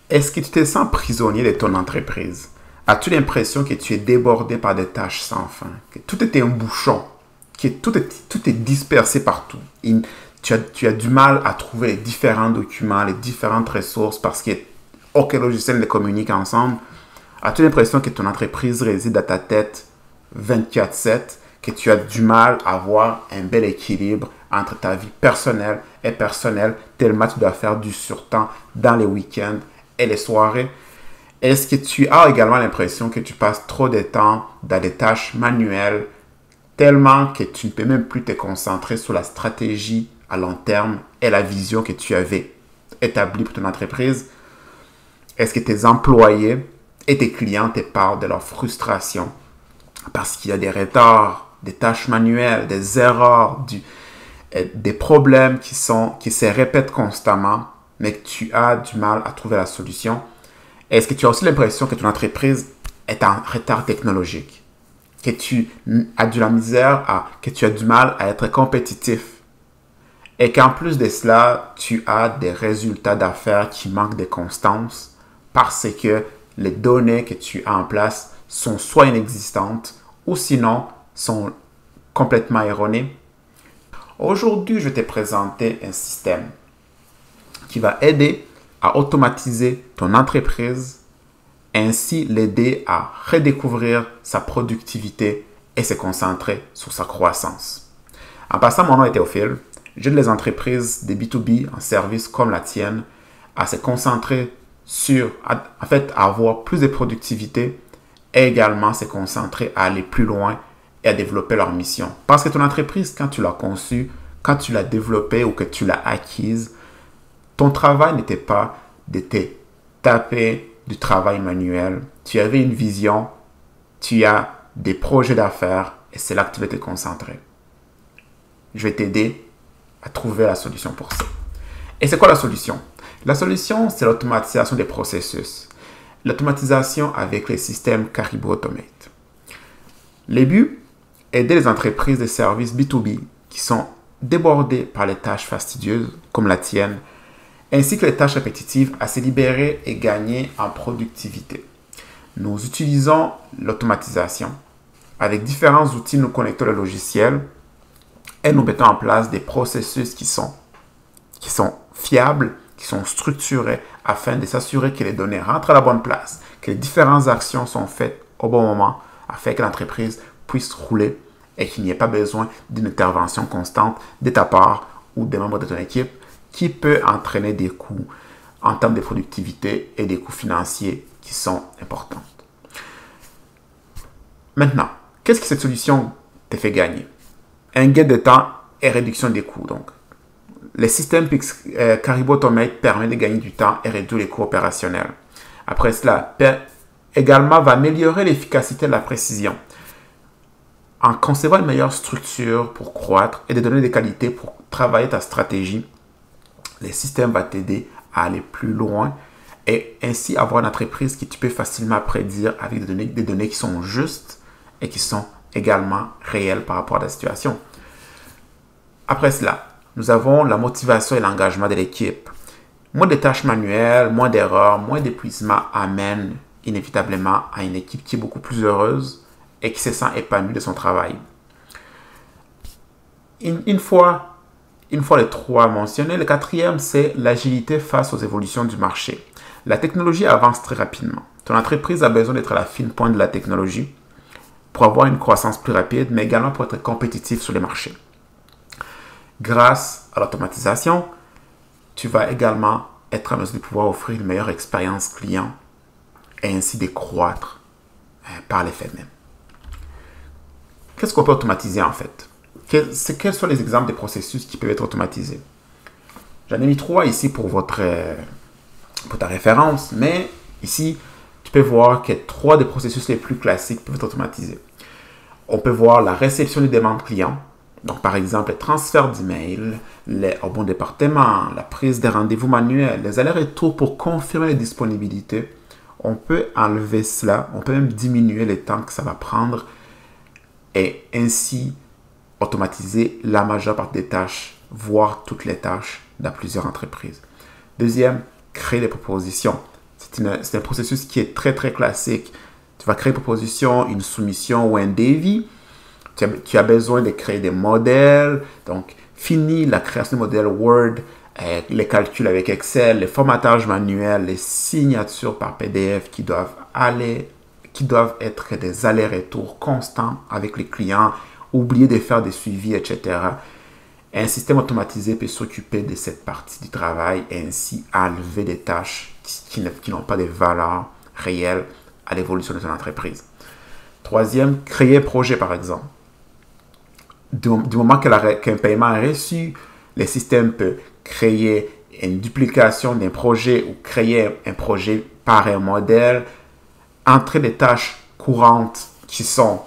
Est-ce que tu te sens prisonnier de ton entreprise? As-tu l'impression que tu es débordé par des tâches sans fin? Que tout est un bouchon? Que tout est dispersé partout? Tu as du mal à trouver les différents documents, les différentes ressources parce que aucun logiciel les communique ensemble? As-tu l'impression que ton entreprise réside dans ta tête 24/7, que tu as du mal à avoir un bel équilibre entre ta vie personnelle et personnelle, tellement tu dois faire du surtemps dans les week-ends et les soirées? Est-ce que tu as également l'impression que tu passes trop de temps dans des tâches manuelles, tellement que tu ne peux même plus te concentrer sur la stratégie à long terme et la vision que tu avais établie pour ton entreprise? Est-ce que tes employés et tes clients te parlent de leur frustration parce qu'il y a des retards, des tâches manuelles, des erreurs, des problèmes qui se répètent constamment, mais que tu as du mal à trouver la solution? Est-ce que tu as aussi l'impression que ton entreprise est en retard technologique? Que tu as de la misère, que tu as du mal à être compétitif? Et qu'en plus de cela, tu as des résultats d'affaires qui manquent de constance parce que les données que tu as en place sont soit inexistantes ou sinon sont complètement erronées? Aujourd'hui, je vais te présenter un système qui va aider à automatiser ton entreprise, ainsi l'aider à redécouvrir sa productivité et se concentrer sur sa croissance. En passant, mon nom est Théophile. J'aide les entreprises des B2B en service comme la tienne à se concentrer à avoir plus de productivité et également se concentrer à aller plus loin et à développer leur mission. Parce que ton entreprise, quand tu l'as conçue, quand tu l'as développée ou que tu l'as acquise, ton travail n'était pas de te taper du travail manuel. Tu avais une vision, tu as des projets d'affaires et c'est là que tu vas te concentrer. Je vais t'aider à trouver la solution pour ça. Et c'est quoi la solution? La solution, c'est l'automatisation des processus. L'automatisation avec les systèmes Caribou Automate. Le but, aider les entreprises de services B2B qui sont débordées par les tâches fastidieuses comme la tienne, ainsi que les tâches répétitives à se libérer et gagner en productivité. Nous utilisons l'automatisation. Avec différents outils, nous connectons le logiciel et nous mettons en place des processus qui sont fiables, qui sont structurés afin de s'assurer que les données rentrent à la bonne place, que les différentes actions sont faites au bon moment afin que l'entreprise puisse rouler et qu'il n'y ait pas besoin d'une intervention constante de ta part ou des membres de ton équipe qui peut entraîner des coûts en termes de productivité et des coûts financiers qui sont importants. Maintenant, qu'est-ce que cette solution te fait gagner? Un gain de temps et réduction des coûts. Donc, le système Caribou Automate permet de gagner du temps et réduire les coûts opérationnels. Après cela, également va améliorer l'efficacité et la précision. En concevant une meilleure structure pour croître et des données de qualité pour travailler ta stratégie, le système va t'aider à aller plus loin et ainsi avoir une entreprise que tu peux facilement prédire avec des données qui sont justes et qui sont également réelles par rapport à la situation. Après cela, nous avons la motivation et l'engagement de l'équipe. Moins de tâches manuelles, moins d'erreurs, moins d'épuisement amènent inévitablement à une équipe qui est beaucoup plus heureuse et qui se sent épanouie de son travail. Une fois les trois mentionnés, le quatrième, c'est l'agilité face aux évolutions du marché. La technologie avance très rapidement. Ton entreprise a besoin d'être à la fine pointe de la technologie pour avoir une croissance plus rapide, mais également pour être compétitif sur les marchés. Grâce à l'automatisation, tu vas également être en mesure de pouvoir offrir une meilleure expérience client et ainsi de croître par l'effet même. Qu'est-ce qu'on peut automatiser en fait? Quels sont les exemples de processus qui peuvent être automatisés? J'en ai mis 3 ici pour ta référence, mais ici, tu peux voir que 3 des processus les plus classiques peuvent être automatisés. On peut voir la réception des demandes clients, donc par exemple le transfert d'email, au bon département, la prise des rendez-vous manuels, les allers-retours pour confirmer les disponibilités. On peut enlever cela, on peut même diminuer le temps que ça va prendre et ainsi automatiser la majeure partie des tâches, voire toutes les tâches dans plusieurs entreprises. Deuxième, créer des propositions. c'est un processus qui est très, très classique. Tu vas créer une proposition, une soumission ou un devis. Tu as besoin de créer des modèles. Donc, fini la création de modèles Word, les calculs avec Excel, les formatages manuels, les signatures par PDF qui doivent être des allers-retours constants avec les clients, oublier de faire des suivis, etc. Un système automatisé peut s'occuper de cette partie du travail et ainsi enlever des tâches qui n'ont pas de valeur réelle à l'évolution de ton entreprise. Troisième, créer un projet par exemple. Du moment qu'un paiement est reçu, le système peut créer une duplication d'un projet ou créer un projet par un modèle, entrer des tâches courantes qui sont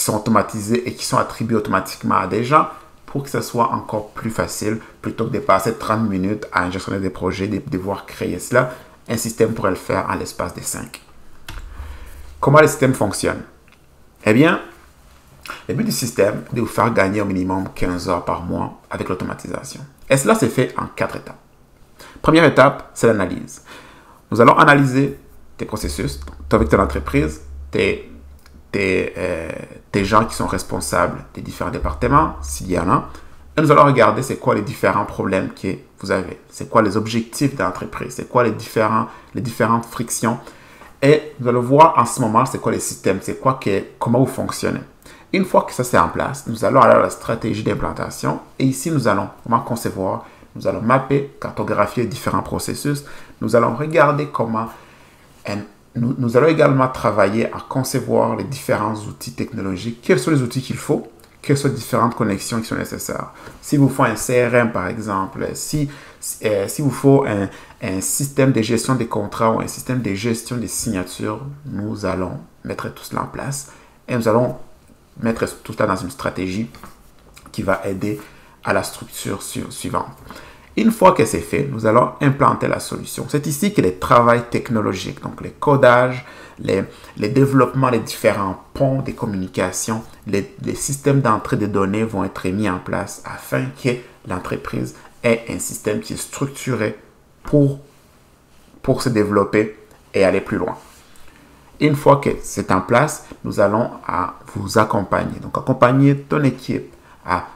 automatisées et qui sont attribuées automatiquement à des gens pour que ce soit encore plus facile plutôt que de passer 30 minutes à un gestionnaire de projet, de devoir créer cela. Un système pourrait le faire en l'espace de 5. Comment le système fonctionne? Eh bien, le but du système est de vous faire gagner au minimum 15 heures par mois avec l'automatisation. Et cela se fait en 4 étapes. Première étape, c'est l'analyse. Nous allons analyser tes processus, avec ton entreprise, tes gens qui sont responsables des différents départements, s'il y en a. Et nous allons regarder c'est quoi les différents problèmes que vous avez. C'est quoi les objectifs de l'entreprise. C'est quoi les différentes frictions. Et nous allons voir en ce moment c'est quoi les systèmes. C'est quoi comment vous fonctionnez. Une fois que ça c'est en place, nous allons aller à la stratégie d'implantation. Et ici, nous allons comment concevoir. Nous allons mapper, cartographier les différents processus. Nous allons regarder comment... Nous allons également travailler à concevoir les différents outils technologiques. Quels sont les outils qu'il faut? Quelles sont les différentes connexions qui sont nécessaires? Si vous faut un CRM, par exemple, si vous faut un système de gestion des contrats ou un système de gestion des signatures, nous allons mettre tout cela en place et nous allons mettre tout cela dans une stratégie qui va aider à la structure suivante. Une fois que c'est fait, nous allons implanter la solution. C'est ici que le travail technologique, donc les codages, les développements, les différents ponts de communication, les systèmes d'entrée de données vont être mis en place afin que l'entreprise ait un système qui est structuré pour se développer et aller plus loin. Une fois que c'est en place, nous allons vous accompagner. Donc, accompagner ton équipe à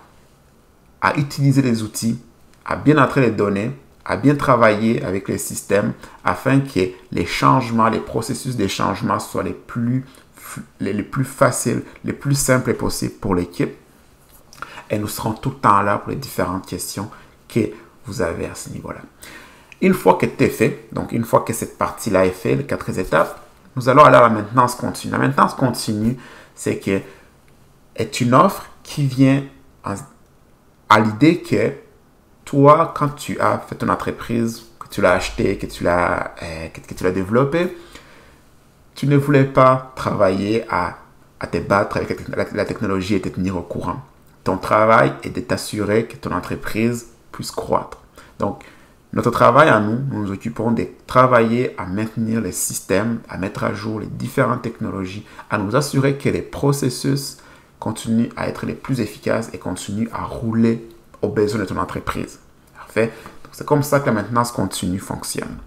utiliser les outils, à bien entrer les données, à bien travailler avec les systèmes afin que les changements, les processus de changement soient les plus faciles, les plus simples possibles pour l'équipe. Et nous serons tout le temps là pour les différentes questions que vous avez à ce niveau-là. Une fois que c'est fait, donc une fois que cette partie-là est faite, les 4 étapes, nous allons aller à la maintenance continue. La maintenance continue, c'est une offre qui vient à l'idée que toi, quand tu as fait ton entreprise, que tu l'as acheté, que tu l'as développé, tu ne voulais pas travailler à te battre avec la technologie et te tenir au courant. Ton travail est de t'assurer que ton entreprise puisse croître. Donc, notre travail à nous nous occupons de travailler à maintenir les systèmes, à mettre à jour les différentes technologies, à nous assurer que les processus continuent à être les plus efficaces et continuent à rouler aux besoins de ton entreprise. Parfait. C'est comme ça que la maintenance continue fonctionne.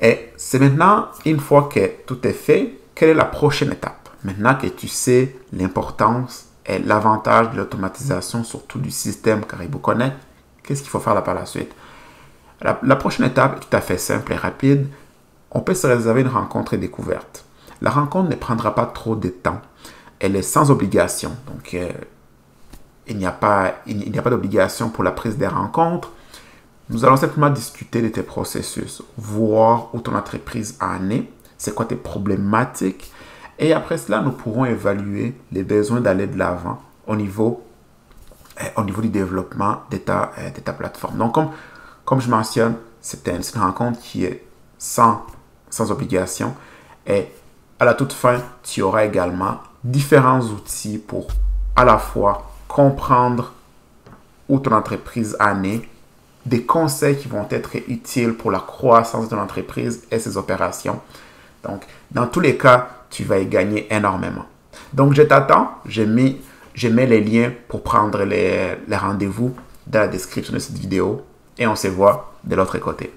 Et c'est maintenant, une fois que tout est fait, quelle est la prochaine étape? Maintenant que tu sais l'importance et l'avantage de l'automatisation, surtout du système Caribou Connect, qu'est-ce qu'il faut faire là par la suite? La prochaine étape est tout à fait simple et rapide. On peut se réserver une rencontre et découverte. La rencontre ne prendra pas trop de temps. Elle est sans obligation. Donc, il n'y a pas d'obligation pour la prise des rencontres. Nous allons simplement discuter de tes processus, voir où ton entreprise en est, c'est quoi tes problématiques. Et après cela, nous pourrons évaluer les besoins d'aller de l'avant au niveau du développement de ta plateforme. Donc, comme je mentionne, c'est une rencontre qui est sans obligation. Et à la toute fin, tu auras également différents outils pour à la fois comprendre où ton entreprise en est, des conseils qui vont être utiles pour la croissance de ton entreprise et ses opérations. Donc, dans tous les cas, tu vas y gagner énormément. Donc, je t'attends. Je mets les liens pour prendre les rendez-vous dans la description de cette vidéo et on se voit de l'autre côté.